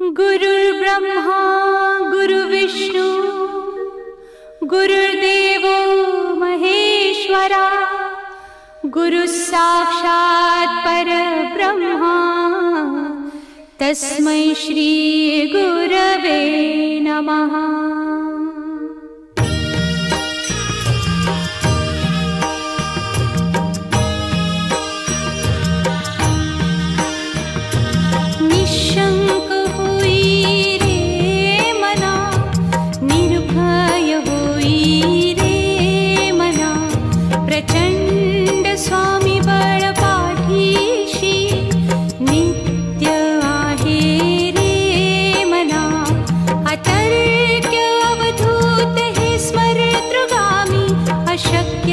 गुरुर्ब्रह्मा गुरुर्विष्णु गुरुर्देवो महेश्वरा गुरुः साक्षात् परब्रह्मा तस्मै श्री गुरवे नमः। निशंक होई रे मना, निर्भय होई रे मना, प्रचंड स्वामी बळ पाठीशी नित्य आहे रे मना। अतर्क्य अवधूत हे स्मरतृगामी, अशक्य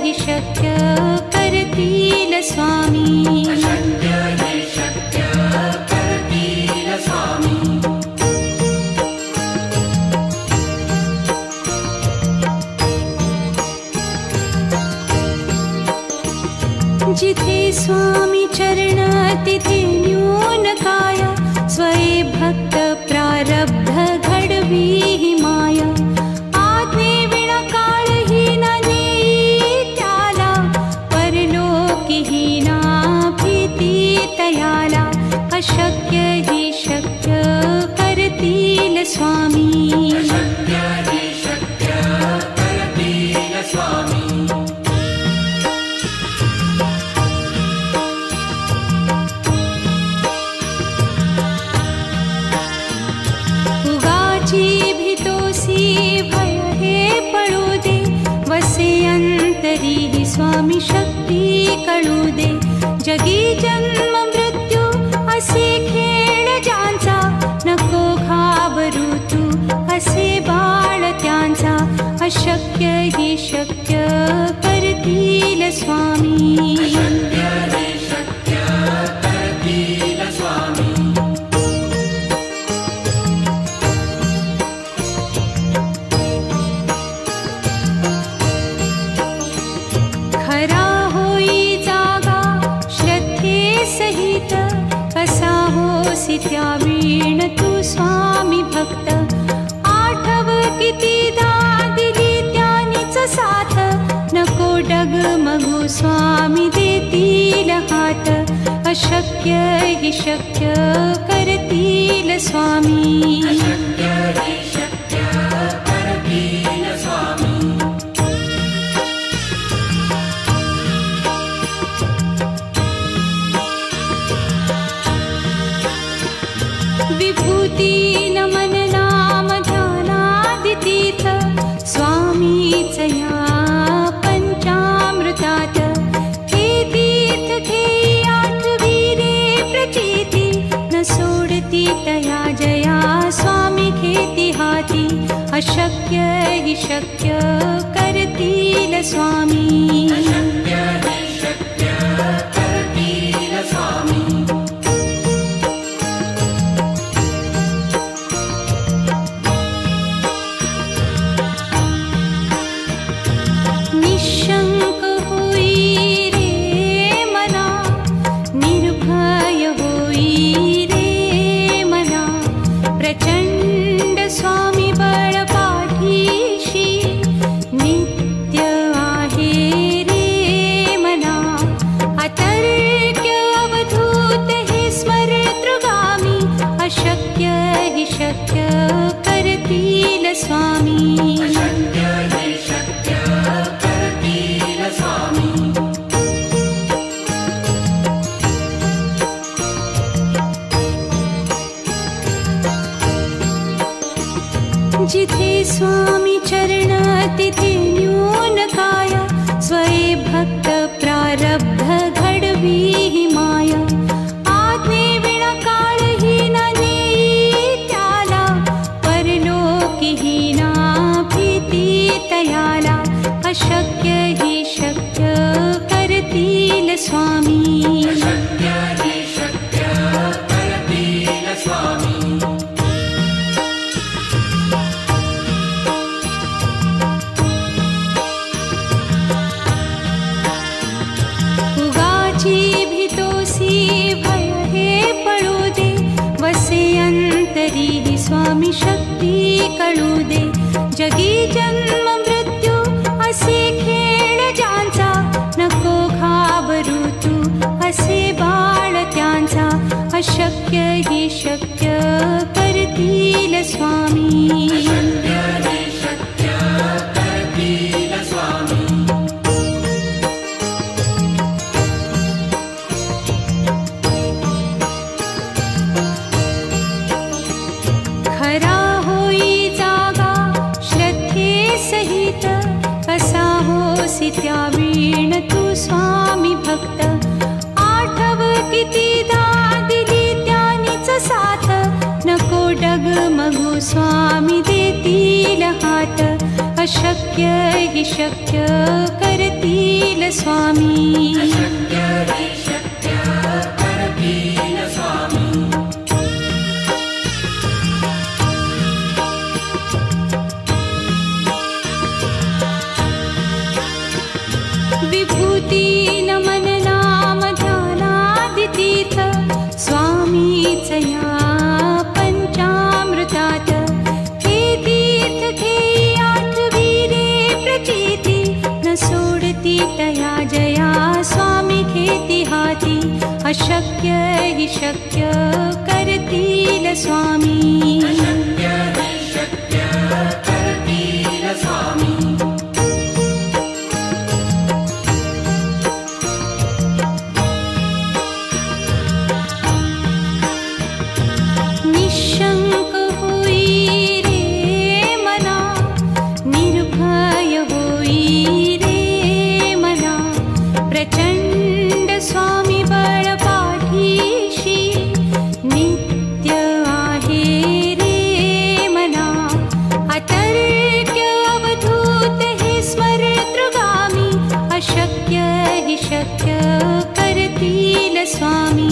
हि शक्य करतील स्वामी। जिथे स्वामी चरण तिथे न्यून काया, स्वये भक्त प्रारब्ध घडवी ही माया। आज्ञे विना काळहीन नेई त्याला, परलोकीहीना भीती तयाला। अशक्य हि शक्य करतील स्वामी। भय हे पळू दे, वसे अंतरी ही स्वामी शक्ती कळू दे। जगी जन्म मृत्यू असे खेळ ज्यांचा, नको घाबरू तू असे बाळ त्यांचा। अशक्य ही शक्य करतील स्वामी। खरा होई जागा श्रद्धे सहित, कसा होसी त्या वीण तू स्वामी भक्त। आठव कितीदा दिली त्यानीच साथ, नको डगमगू स्वामी देतील हात। अशक्य हि शक्य करतील स्वामी। विभूती नमन नाम ध्यानादितीर्थ, स्वामीच या पंचामृतात। हे तीर्थ घेई आठवी रे प्रचिती, न सोडती तया जया स्वामी घेती हाती। अशक्य हि शक्य करतील स्वामी। निशंक होई रे मना, निर्भय होई रे मना, प्रचंड स्वामी बळ पाठीशी नित्य आहे रे मना। अतर्क्य अवधूत हे स्मरतृगामी, अशक्य हि शक्य करतील स्वामी। जिथे स्वामी चरण तिथे न्यून काया, स्वये भक्त प्रारब्ध घडवी ही माया। आज्ञे विना काळहीन नेई त्याला, परलोकीहीना भीती तयाला। अशक्य हि शक्य करतील स्वामी। भय हे पळू दे, वसे अंत शक्ती कळू दे. जगी जन्म मृत्यू असे खेळ ज्यांचा, नको घाबरू तू असे बाळ त्यांचा. अशक्य ही शक्य करतील स्वामी. खरा होई जागा श्रद्धे सहित, कसा होसी त्या वीण तू स्वामी भक्त. आठव कितीदा दिली त्यानीच साथ, नको डगमगू स्वामी देतील हात. अशक्य ही शक्य करतील स्वामी. विभूती नमन नाम ध्यानादितीर्थ, स्वामीच या पंचामृतात. हे तीर्थ घेई आठवी रे प्रचिती, न सोडती तया जया स्वामी घेती हाती. अशक्य ही शक्य करतील स्वामी. निशंक होई रे मना, निर्भय होई रे मना. प्रचंड स्वामी बळ पाठीशी, नित्य आहे रे मना. अतर्क्य अवधूत हे स्मरतृगामी, अशक्य हि शक्य करतील स्वामी.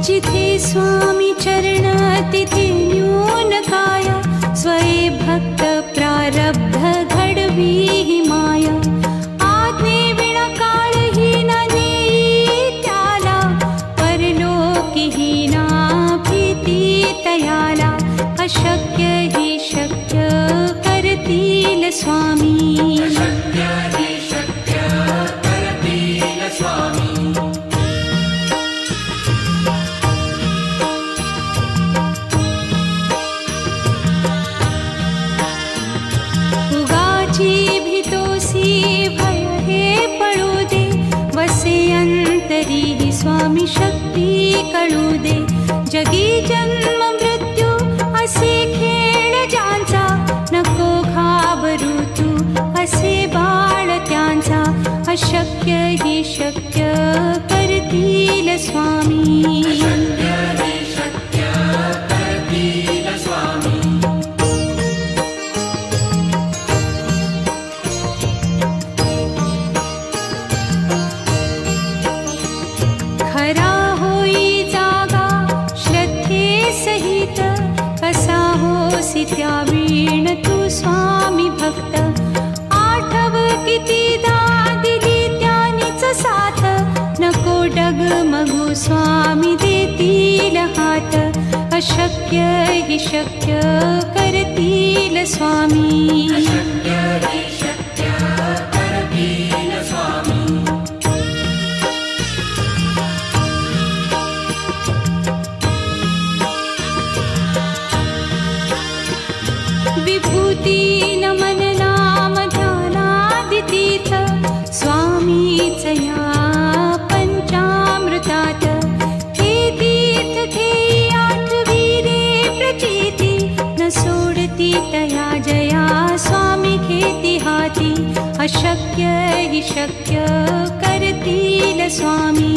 जिथे स्वामी चरण तिथे न्यून काय, स्वये भक्त प्रारब्ध घडवी ही माया. आज्ञे विना काळही न नेई त्याला, परलोकी ही ना भीती तयाला. अशक्य ही शक्य करतील स्वामी. भीतोसी भय हे पळू दे, वसे अंतरी ही स्वामी शक्ती कळू दे. जगी जन्म मृत्यू असे खेळ ज्यांचा, नको घाबरू तू असे बाळ त्यांचा. अशक्य ही शक्य करतील स्वामी. खरा होई जागा श्रद्धे सहित, कसा होसी त्या वीण तू स्वामी भक्त. आठव कितीदा दिली त्यानीच साथ, नको डगमगू स्वामी देतील हात. अशक्य हि शक्य करतील स्वामी. विभूती नमन नाम ध्यानादितीर्थ, स्वामीच या पंचामृतात. हे तीर्थ घेई आठवी रे प्रचिती, न सोडती तया जया स्वामी घेती हाती. अशक्य हि शक्य करतील स्वामी.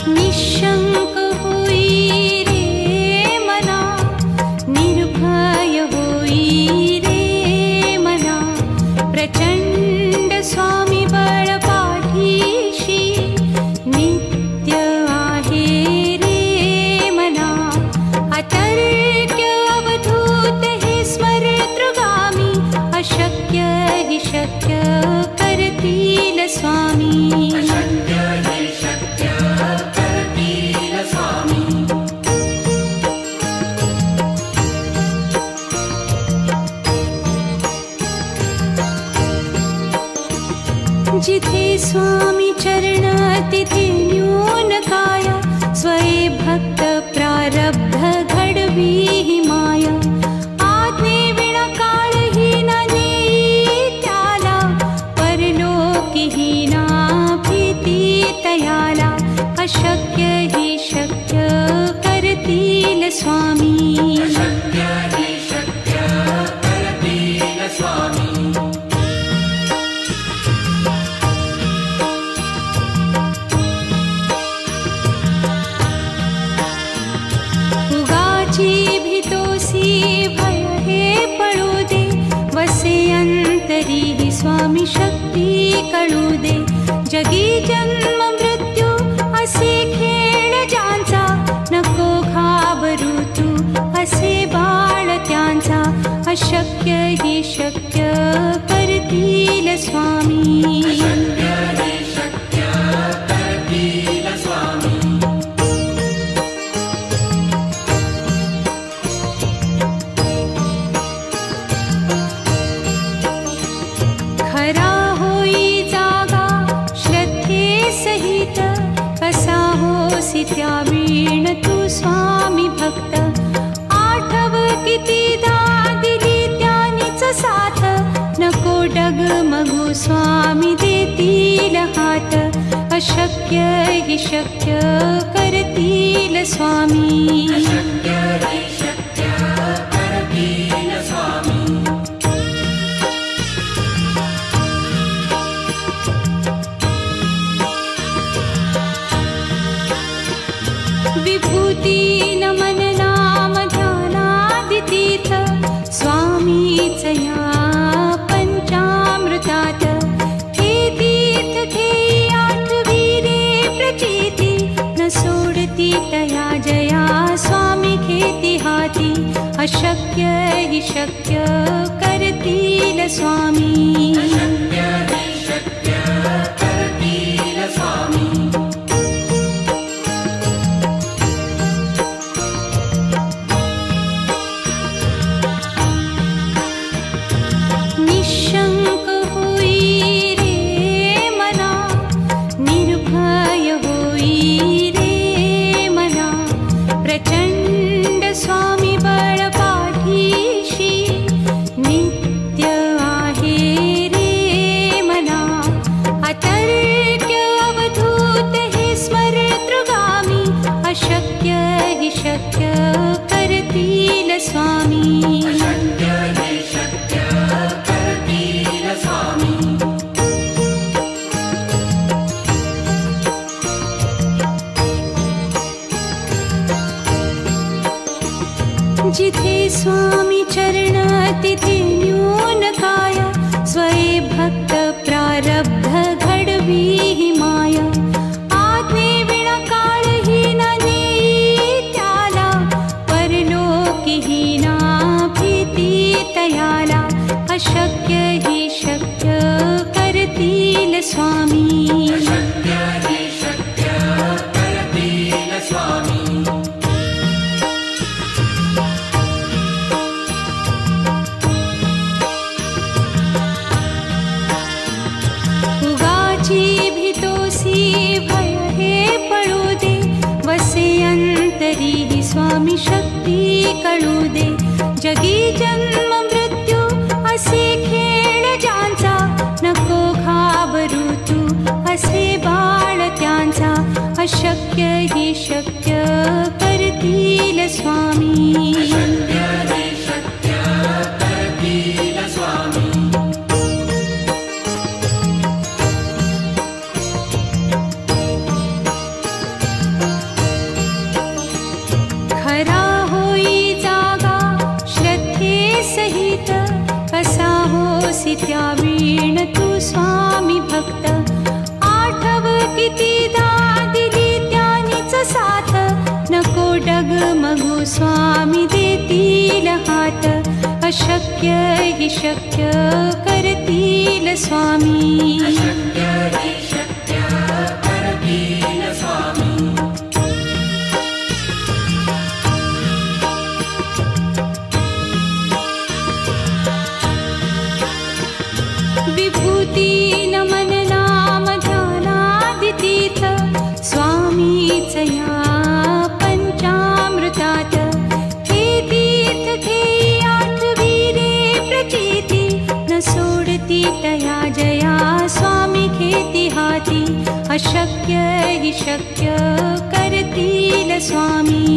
निशंक होई रे मना, निर्भय होई रे मना. अशक्य हि शक्य करतील स्वामी. अशक्य हि शक्य करतील स्वामी. जिथे स्वामी चरण तिथे न्यून काय. स्वये भक्त प्रारब्ध घडवी हि माया. आज्ञे विना काळही न नेई त्याला. परलोकी हि ना भीती तयाला. अशक्य हि शक्य करतील स्वामी. अशक्य हि शक्य करतील स्वामी. भय हे पळू दे. वसे अंतरी हि स्वामी शक्ती कळू दे. जगी जन्म मृत्यू असे खेळ ज्यांचा. नको घाबरू तू असे बाळ त्यांचा. अशक्य हि शक्य करतील स्वामी. अशक्य हि शक्य करतील स्वामी. खरा होई जागा श्रद्धे सहित. कसा होसी त्या वीण तू स्वामी भक्त. आठव कितीदा दिली त्यानीच साथ. नको डगमगू स्वामी देतील हात. अशक्य हि शक्य करतील स्वामी. अशक्य हि शक्य करतील स्वामी. विभूती नमन नाम ध्यानादितीर्थ. स्वामीच या पंचामृतात. हे तीर्थ घेई आठवी रे प्रचिती. न सोडती तया जया स्वामी घेती हाती. अशक्य हि शक्य करतील स्वामी. अशक्य हि शक्य करतील स्वामी. निशंक होई रे मना. निर्भय होई रे मना. प्रचंड स्वामी बळ पाठीशी. नित्य आहे रे मना. अतर्क्य अवधूत हे स्मरतृगामी. अशक्य हि शक्य करतील स्वामी. अशक्य हि शक्य करतील स्वामी. जिथे स्वामी चरण तिथे न्यून काय. स्वये भक्त प्रारब्ध घडवी हि माया. आज्ञे विना काळही न नेई त्याला. परलोकी हि ना भीती तयाला. अशक्य हि शक्य करतील स्वामी. अशक्य हि शक्य करतील स्वामी. उगाची भीतोसी भय हे पळू दे. वसे अंतरी हि स्वामी शक्ती कळू दे. जगी जन्म मृत्यू असे खेळ ज्यांचा. नको घाबरू तू असे बाळ त्यांचा. अशक्य हि शक्य करतील स्वामी. अशक्य हि शक्य करतील स्वामी. खरा होई जागा श्रद्धे सहित. कसा होसी त्या वीण तू स्वामी भक्त. आठव कितीदा दिली त्यानीच साथ. नको डगमगू स्वामी देतील हात. अशक्य हि शक्य करतील स्वामी. विभूती नमन नाम ध्यानादितीर्थ स्वामीच या पंचामृतात. हे तीर्थ घेई आठविरे प्रचिती न सोडती तया जया स्वामी घेती हाती. अशक्य हि शक्य करतील स्वामी.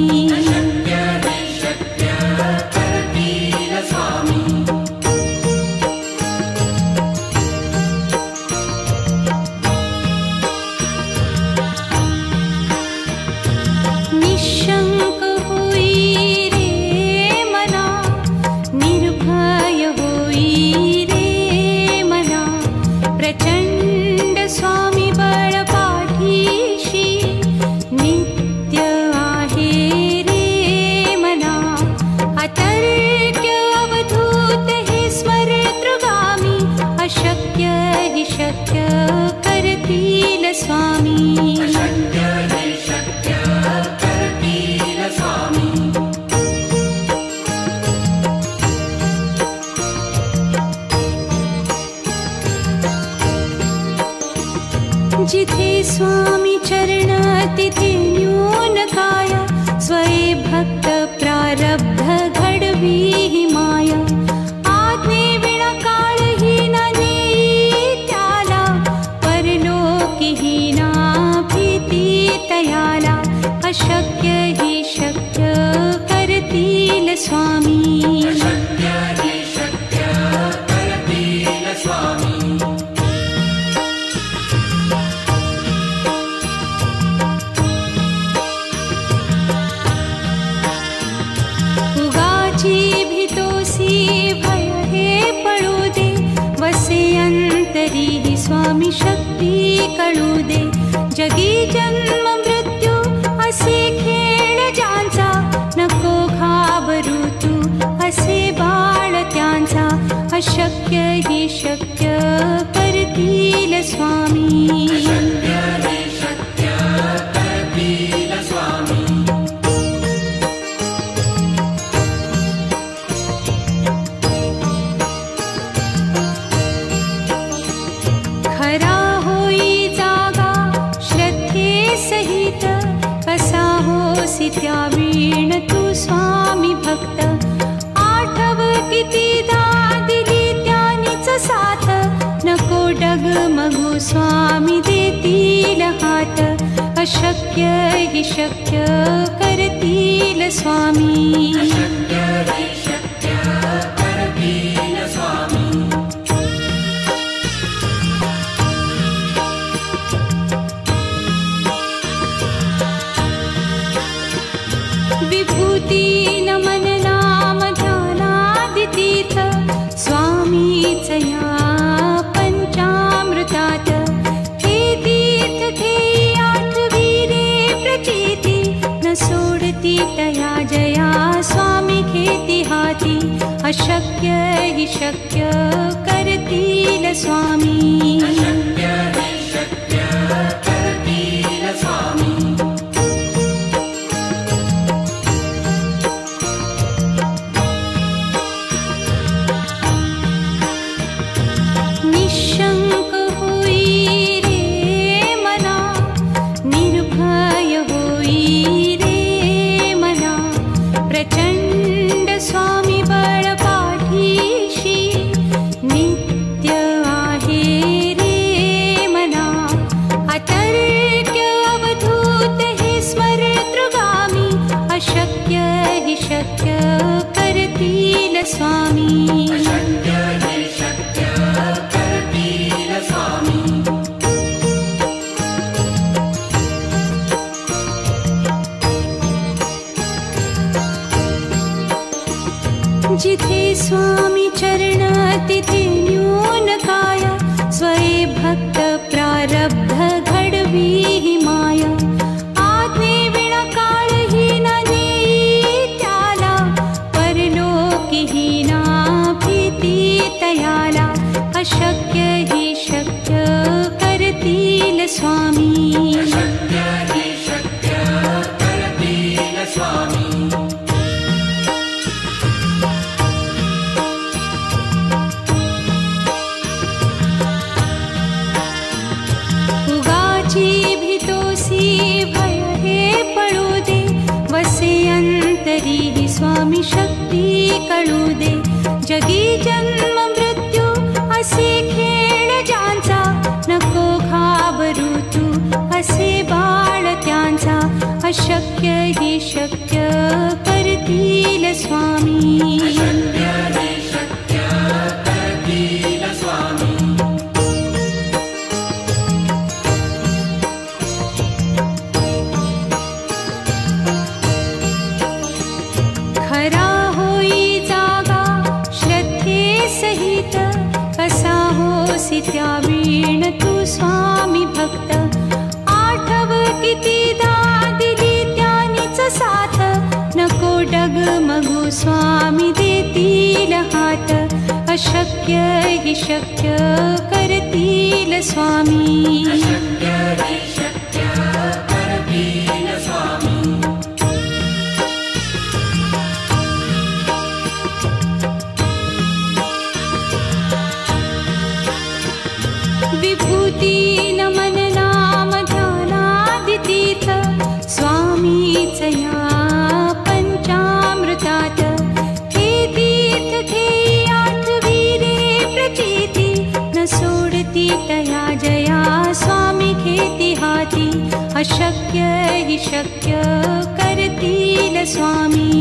निशंक होई रे मना, निर्भय होई रे मना. प्रचंड स्वामी बळ पाठीशी नित्य आहे रे मना. अतर्क्य अवधूत हे स्मरतृगामी. अशक्य हि शक्य करतील स्वामी. जिथे स्वामी चरण तिथे न्यून काय. स्वये भक्त प्रारब्ध घडवी ही माया. आज्ञे विना काळही न नेई त्याला. परलोकीही ना भीती तयाला. अशक्य हि शक्य करतील स्वामी. भय हे पळू दे. वसे अंतरी ही स्वामी शक्ती कळू दे. जगी जन्म मृत्यू असे खेळ ज्यांचा. नको घाबरू तू असे बाळ त्यांचा. अशक्य हि शक्य करतील स्वामी. खरा होई जागा श्रद्धे सहित. कसा होसी त्या वीण तू स्वामी भक्त. आठव कितीदा दिली त्यानीच साथ. नको डगमगू स्वामी देतील हात. अशक्य हि शक्य करतील स्वामी. विभूती नमन नाम ध्यानादितीर्थ स्वामीच या पंचामृतात. हे तीर्थ घेई आठविरे प्रचिती न सोडती तया जया स्वामी घेती हाती. अशक्य हि शक्य करतील स्वामी. निशंक होई रे मना, निर्भय होई रे मना. प्रचंड स्वामी बळ पाठीशी नित्य आहे रे मना. अतर्क्य अवधूत हे स्मरतृगामी. अशक्य हि शक्य करतील स्वामी. जिथे स्वामी चरण तिथे न्यून काय. स्वये भक्त प्रारब्ध घडवी ही माया. आज्ञे विना काळही न नेई त्याला. परलोकीही ना ही स्वामी शक्ती कळू दे. जगी जन्म मृत्यू असे खेळ ज्यांचा, नको घाबरू तू असे बाळ त्यांचा. अशक्य ही शक्य करतील स्वामी. खरा होई जागा श्रद्धे सहित, कसा होसी त्या वीण तू स्वामी भक्त. आठव कितीदा दिली त्यानीच साथ, नको डगमगू स्वामी देतील हात. अशक्य ही शक्य करतील स्वामी. विभूती नमन नाम ध्यानादितीर्थ, स्वामीच या पंचामृतात. हे तीर्थ घेई आठवीरे प्रचिती, न सोडती तया जया स्वामी घेती हाती. अशक्य ही शक्य करतील स्वामी.